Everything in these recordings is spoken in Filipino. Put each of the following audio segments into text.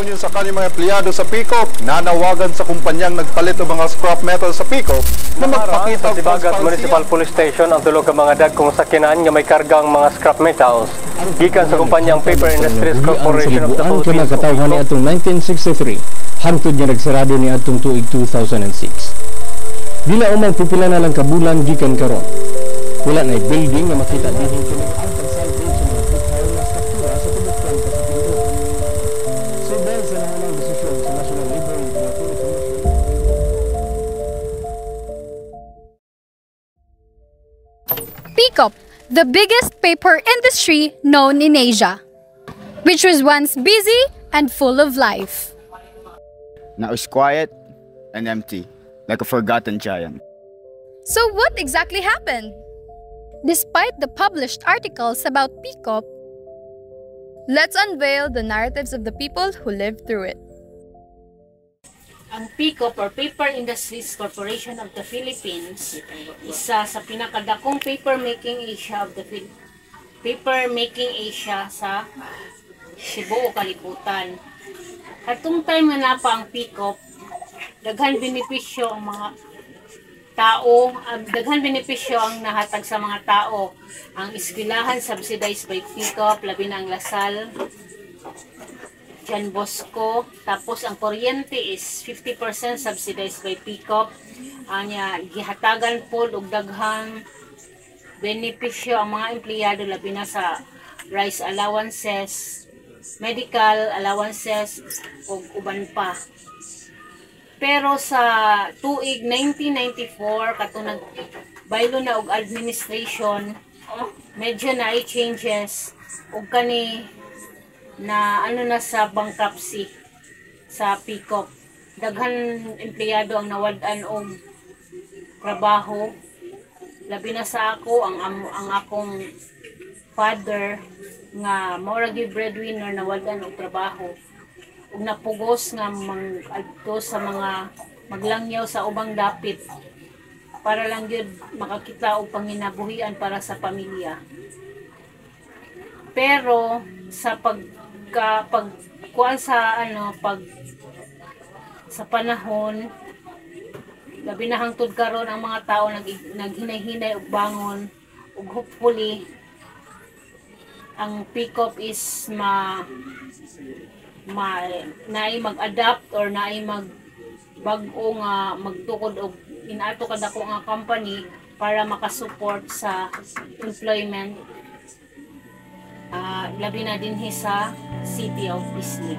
Union sa kanyang mga empleyado sa PICOP, nanawagan sa kumpanyang nagpalit ng mga scrap metal sa PICOP na magpakita sa Sibagat Municipal Police Station ang tulog ng mga dagkong sakyanan nga may kargang mga scrap metals gikan sa kumpanyang Paper Industries Corporation of the Philippines. Katawhan ni atong 1963 hangtod nga nagsarado ni atong tuig 2006. Dila umang pipila na lang kabulan gikan karon. Wala na building na makita dinhi kini ang pagsalvage sa mga bukhaw na struktura sa tubok planta sa PICOP. So dahil sa nahanang desisyon sa National Labor Regulatory Commission, PICOP, the biggest paper industry known in Asia, which was once busy and full of life. Now it's quiet and empty, like a forgotten giant. So what exactly happened? Despite the published articles about PICOP, let's unveil the narratives of the people who lived through it. Ang PICOP or Paper Industries Corporation of the Philippines, isa sa pinakadakong paper making Asia sa Cebu, Kalibutan. Katong time na pa ang PICOP, daghan benepisyo ang mga tao, daghan benepisyo ang nahatag sa mga tao. Ang eskwelahan subsidized by PICOP, labi na ang Lasal, John Bosco, tapos ang kuryente is 50% subsidized by PICOP. Anya gihatagan pod og daghang benepisyo ang mga empleyado labi na sa rice allowances, medical allowances ug uban pa. Pero sa tuig 1994 katong nagbaylo na og administration, medyo na ay changes ug kani na na sa bankruptcy sa PICOP. Daghan empleyado ang nawad-an og trabaho. Labi na sa ako ang akong father nga mao ra gyud breadwinner nawad-an og trabaho. Ug napugos nga adto sa mga maglangyaw sa ubang dapit para lang gyud makakita og panginabuhian para sa pamilya. Pero sa pagkuan sa sa panahon labi na hangtod karon ang mga tao naghinay-hinay og bangon ug hopefully ang PICOP is naay mag-adapt or naay mag-bag-o nga magtukod og inato kadako nga company para makasupport sa employment labi na dinhi sa City of Isli.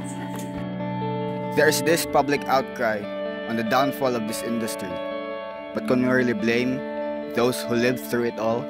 There is this public outcry on the downfall of this industry, but can we really blame those who lived through it all?